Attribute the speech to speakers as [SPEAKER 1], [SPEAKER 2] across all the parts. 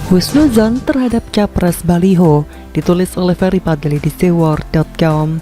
[SPEAKER 1] Husnuzon terhadap Capres Baliho, ditulis oleh Ferry Fadli di sewar.com.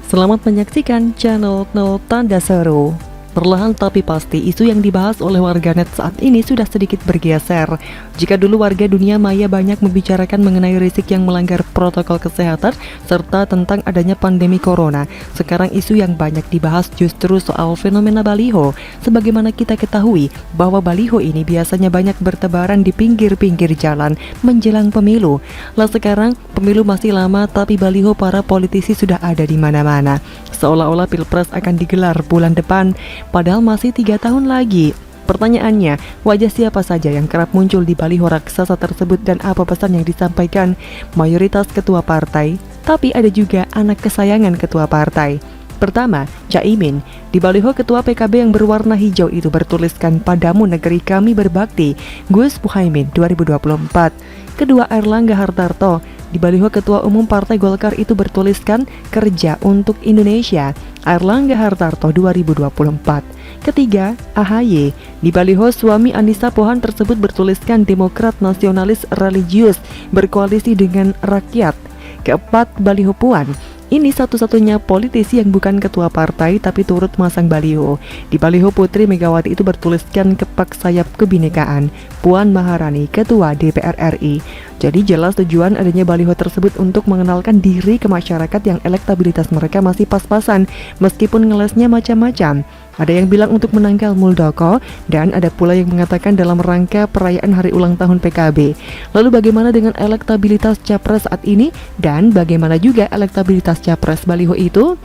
[SPEAKER 1] Selamat menyaksikan channel 0 Tanda Seru. Perlahan tapi pasti, isu yang dibahas oleh warganet saat ini sudah sedikit bergeser. Jika dulu warga dunia maya banyak membicarakan mengenai risiko yang melanggar protokol kesehatan serta tentang adanya pandemi corona, sekarang isu yang banyak dibahas justru soal fenomena baliho. Sebagaimana kita ketahui bahwa baliho ini biasanya banyak bertebaran di pinggir-pinggir jalan menjelang pemilu. Lah sekarang pemilu masih lama tapi baliho para politisi sudah ada di mana-mana. Seolah-olah Pilpres akan digelar bulan depan, padahal masih 3 tahun lagi. Pertanyaannya, wajah siapa saja yang kerap muncul di baliho raksasa tersebut dan apa pesan yang disampaikan? Mayoritas ketua partai, tapi ada juga anak kesayangan ketua partai. Pertama, Caimin. Di baliho ketua PKB yang berwarna hijau itu bertuliskan "Padamu negeri kami berbakti, Gus Muhaimin 2024". Kedua, Airlangga Hartarto. Di baliho ketua umum Partai Golkar itu bertuliskan "Kerja untuk Indonesia, Airlangga Hartarto 2024". Ketiga, AHY. Di baliho suami Anissa Pohan tersebut bertuliskan "Demokrat Nasionalis Religius, berkoalisi dengan rakyat". Keempat, baliho Puan. Ini satu-satunya politisi yang bukan ketua partai tapi turut masang baliho. Di baliho Putri Megawati itu bertuliskan "Kepak Sayap Kebinekaan, Puan Maharani, Ketua DPR RI". Jadi jelas tujuan adanya baliho tersebut untuk mengenalkan diri ke masyarakat yang elektabilitas mereka masih pas-pasan, meskipun ngelesnya macam-macam. Ada yang bilang untuk menangkal Muldoko, dan ada pula yang mengatakan dalam rangka perayaan hari ulang tahun PKB. Lalu bagaimana dengan elektabilitas Capres saat ini? Dan bagaimana juga elektabilitas Capres baliho itu?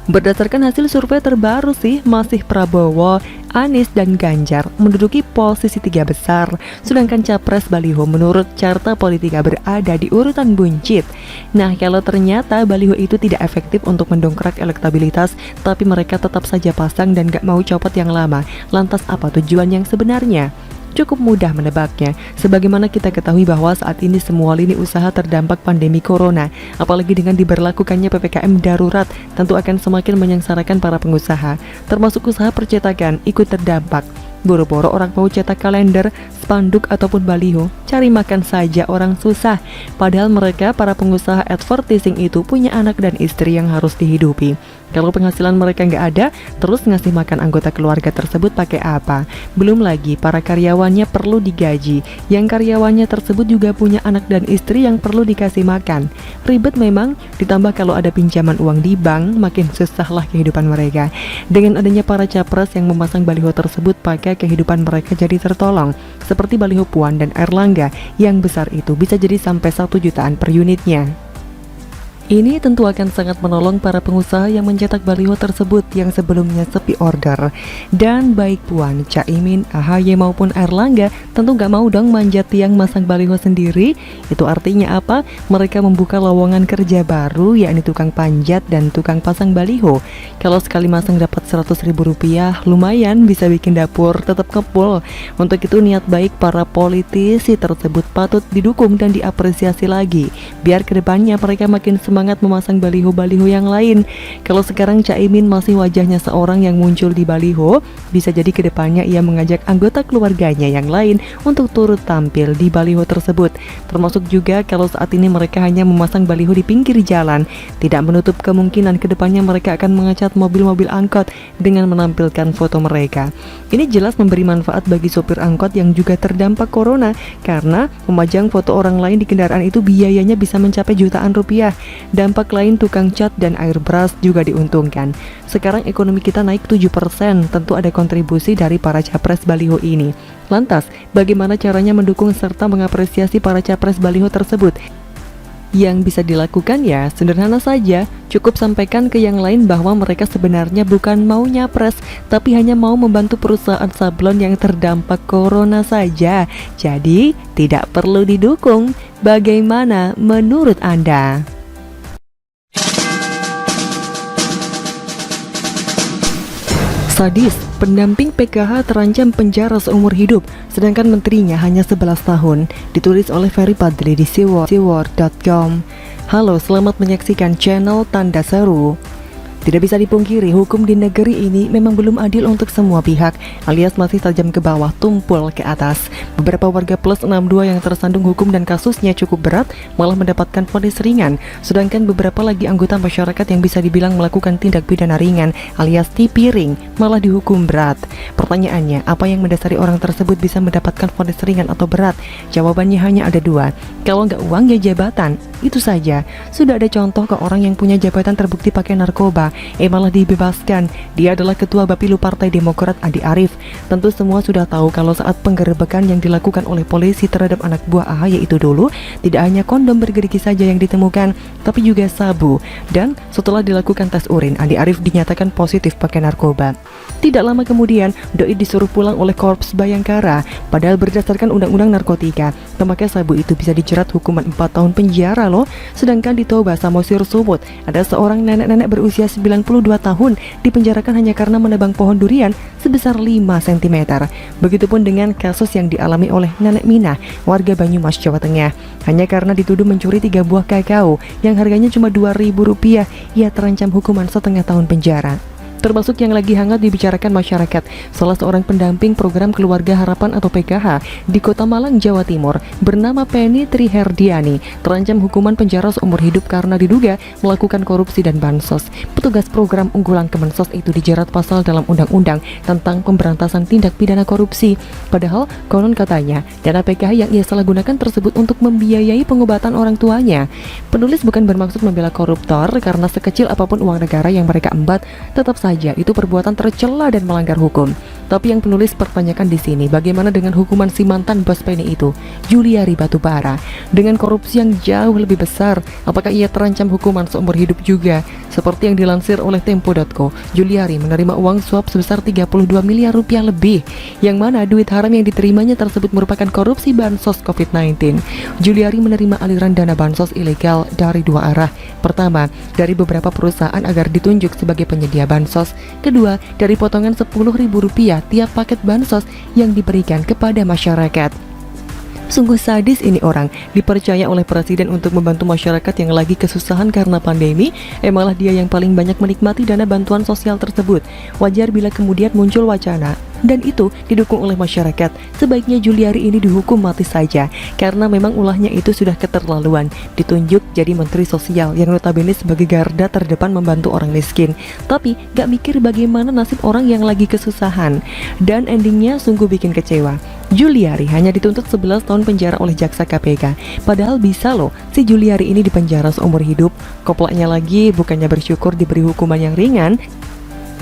[SPEAKER 1] Berdasarkan hasil survei terbaru sih, masih Prabowo, Anies, dan Ganjar menduduki posisi 3 besar. Sedangkan Capres baliho menurut Carta Politika berada di urutan buncit. Nah, kalau ternyata baliho itu tidak efektif untuk mendongkrak elektabilitas, tapi mereka tetap saja pasang dan gak mau copot yang lama, lantas apa tujuan yang sebenarnya? Cukup mudah menebaknya, sebagaimana kita ketahui bahwa saat ini semua lini usaha terdampak pandemi corona, apalagi dengan diberlakukannya PPKM darurat, tentu akan semakin menyengsarakan para pengusaha, termasuk usaha percetakan ikut terdampak. Boro-boro orang mau cetak kalender, spanduk ataupun baliho, cari makan saja orang susah. Padahal mereka para pengusaha advertising itu punya anak dan istri yang harus dihidupi. Kalau penghasilan mereka nggak ada, terus ngasih makan anggota keluarga tersebut pakai apa? Belum lagi para karyawannya perlu digaji, yang karyawannya tersebut juga punya anak dan istri yang perlu dikasih makan. Ribet memang, ditambah kalau ada pinjaman uang di bank, makin susahlah kehidupan mereka. Dengan adanya para capres yang memasang baliho tersebut, pakai kehidupan mereka jadi tertolong. Seperti baliho Puan dan Airlangga yang besar itu bisa jadi sampai 1 jutaan per unitnya. Ini tentu akan sangat menolong para pengusaha yang mencetak baliho tersebut yang sebelumnya sepi order. Dan baik Puan, Caimin, AHY maupun Airlangga tentu gak mau dong manjat tiang masang baliho sendiri. Itu artinya apa? Mereka membuka lowongan kerja baru, yakni tukang panjat dan tukang pasang baliho. Kalau sekali masang dapat Rp100.000, lumayan bisa bikin dapur tetap kebol. Untuk itu niat baik para politisi tersebut patut didukung dan diapresiasi lagi, biar kedepannya mereka makin semangat memasang baliho-baliho yang lain. Kalau sekarang Caimin masih wajahnya seorang yang muncul di baliho, bisa jadi kedepannya ia mengajak anggota keluarganya yang lain untuk turut tampil di baliho tersebut. Termasuk juga kalau saat ini mereka hanya memasang baliho di pinggir jalan, tidak menutup kemungkinan kedepannya mereka akan mengecat mobil-mobil angkot dengan menampilkan foto mereka. Ini jelas memberi manfaat bagi sopir angkot yang juga terdampak corona, karena memajang foto orang lain di kendaraan itu biayanya bisa mencapai jutaan rupiah. Dampak lain, tukang cat dan airbrush juga diuntungkan. Sekarang ekonomi kita naik 7%, tentu ada kontribusi dari para capres baliho ini. Lantas, bagaimana caranya mendukung serta mengapresiasi para capres baliho tersebut? Yang bisa dilakukan ya sederhana saja, cukup sampaikan ke yang lain bahwa mereka sebenarnya bukan mau nyapres, tapi hanya mau membantu perusahaan sablon yang terdampak corona saja. Jadi, tidak perlu didukung. Bagaimana menurut Anda? Sadis, pendamping PKH terancam penjara seumur hidup, sedangkan menterinya hanya 11 tahun. Ditulis oleh Ferry Fadli di sewar.com. Halo, selamat menyaksikan channel Tanda Seru. Tidak bisa dipungkiri, hukum di negeri ini memang belum adil untuk semua pihak, alias masih tajam ke bawah, tumpul ke atas. Beberapa warga plus 62 yang tersandung hukum dan kasusnya cukup berat malah mendapatkan vonis ringan, sedangkan beberapa lagi anggota masyarakat yang bisa dibilang melakukan tindak pidana ringan, alias tipiring, malah dihukum berat. Pertanyaannya, apa yang mendasari orang tersebut bisa mendapatkan vonis ringan atau berat? Jawabannya hanya ada dua. Kalau nggak uang ya jabatan, itu saja. Sudah ada contoh ke orang yang punya jabatan terbukti pakai narkoba, malah dibebaskan. Dia adalah Ketua Bapilu Partai Demokrat Andi Arief. Tentu semua sudah tahu kalau saat penggerebekan yang dilakukan oleh polisi terhadap anak buah AHY itu dulu, tidak hanya kondom bergerigi saja yang ditemukan, tapi juga sabu. Dan setelah dilakukan tes urin, Andi Arief dinyatakan positif pakai narkoba. Tidak lama kemudian, doi disuruh pulang oleh Korps Bayangkara, padahal berdasarkan Undang-Undang Narkotika, pemakai sabu itu bisa dijerat hukuman 4 tahun penjara loh. Sedangkan di Toba Samosir Sumut, ada seorang nenek-nenek berusia 92 tahun dipenjarakan hanya karena menebang pohon durian sebesar 5 cm. Begitupun dengan kasus yang dialami oleh Nenek Mina, warga Banyumas, Jawa Tengah. Hanya karena dituduh mencuri 3 buah kakao yang harganya cuma Rp2.000, ia terancam hukuman setengah tahun penjara. Termasuk yang lagi hangat dibicarakan masyarakat, salah seorang pendamping program Keluarga Harapan atau PKH di Kota Malang, Jawa Timur, bernama Penny Triherdiani, terancam hukuman penjara seumur hidup karena diduga melakukan korupsi dan bansos. Petugas program unggulan Kemensos itu dijerat pasal dalam Undang-Undang tentang Pemberantasan Tindak Pidana Korupsi. Padahal konon katanya dana PKH yang ia salah gunakan tersebut untuk membiayai pengobatan orang tuanya. Penulis bukan bermaksud membela koruptor karena sekecil apapun uang negara yang mereka embat, tetap saja itu perbuatan tercela dan melanggar hukum. Tapi yang penulis pertanyakan di sini, bagaimana dengan hukuman si mantan bos Penny itu, Juliari Batubara, dengan korupsi yang jauh lebih besar? Apakah ia terancam hukuman seumur hidup juga? Seperti yang dilansir oleh Tempo.co, Juliari menerima uang suap sebesar 32 miliar rupiah lebih, yang mana duit haram yang diterimanya tersebut merupakan korupsi bansos COVID-19. Juliari menerima aliran dana bansos ilegal dari dua arah. Pertama, dari beberapa perusahaan agar ditunjuk sebagai penyedia bansos. Kedua, dari potongan Rp10.000 tiap paket bansos yang diberikan kepada masyarakat. Sungguh sadis ini orang, dipercaya oleh presiden untuk membantu masyarakat yang lagi kesusahan karena pandemi, malah dia yang paling banyak menikmati dana bantuan sosial tersebut. Wajar bila kemudian muncul wacana, dan itu didukung oleh masyarakat, sebaiknya Juliari ini dihukum mati saja, karena memang ulahnya itu sudah keterlaluan. Ditunjuk jadi menteri sosial yang notabene sebagai garda terdepan membantu orang miskin, tapi gak mikir bagaimana nasib orang yang lagi kesusahan. Dan endingnya sungguh bikin kecewa. Juliari hanya dituntut 11 tahun penjara oleh jaksa KPK. Padahal bisa loh si Juliari ini dipenjara seumur hidup. Koplaknya lagi, bukannya bersyukur diberi hukuman yang ringan,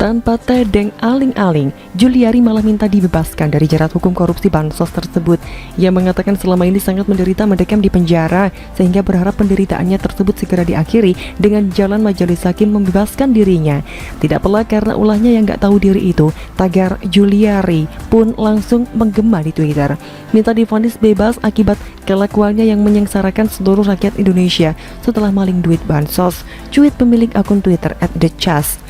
[SPEAKER 1] tanpa tedeng aling-aling, Juliari malah minta dibebaskan dari jerat hukum korupsi bansos tersebut. Ia mengatakan selama ini sangat menderita mendekam di penjara, sehingga berharap penderitaannya tersebut segera diakhiri dengan jalan majelis hakim membebaskan dirinya. Tidak pula karena ulahnya yang gak tahu diri itu, tagar Juliari pun langsung menggema di Twitter, minta divonis bebas akibat kelakuannya yang menyengsarakan seluruh rakyat Indonesia setelah maling duit bansos. Cuit pemilik akun Twitter @thechas.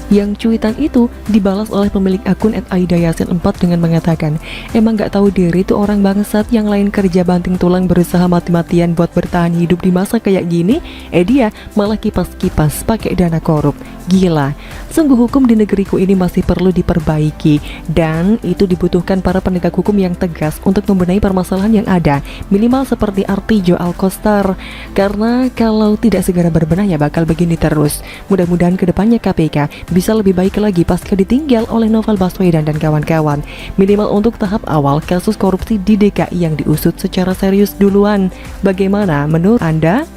[SPEAKER 1] Yang cuitan itu dibalas oleh pemilik akun @aidayasin4 dengan mengatakan, emang gak tahu diri tuh orang bangsat yang lain kerja banting tulang berusaha mati-matian buat bertahan hidup di masa kayak gini, dia malah kipas-kipas pakai dana korup. Gila, sungguh hukum di negeriku ini masih perlu diperbaiki, dan itu dibutuhkan para penegak hukum yang tegas untuk membenahi permasalahan yang ada, minimal seperti Artijo Alkostar, karena kalau tidak segera berbenah ya bakal begini terus. Mudah-mudahan kedepannya KPK bisa lebih baik lagi pasca ditinggal oleh Novel Baswedan dan kawan-kawan. Minimal untuk tahap awal kasus korupsi di DKI yang diusut secara serius duluan. Bagaimana menurut Anda?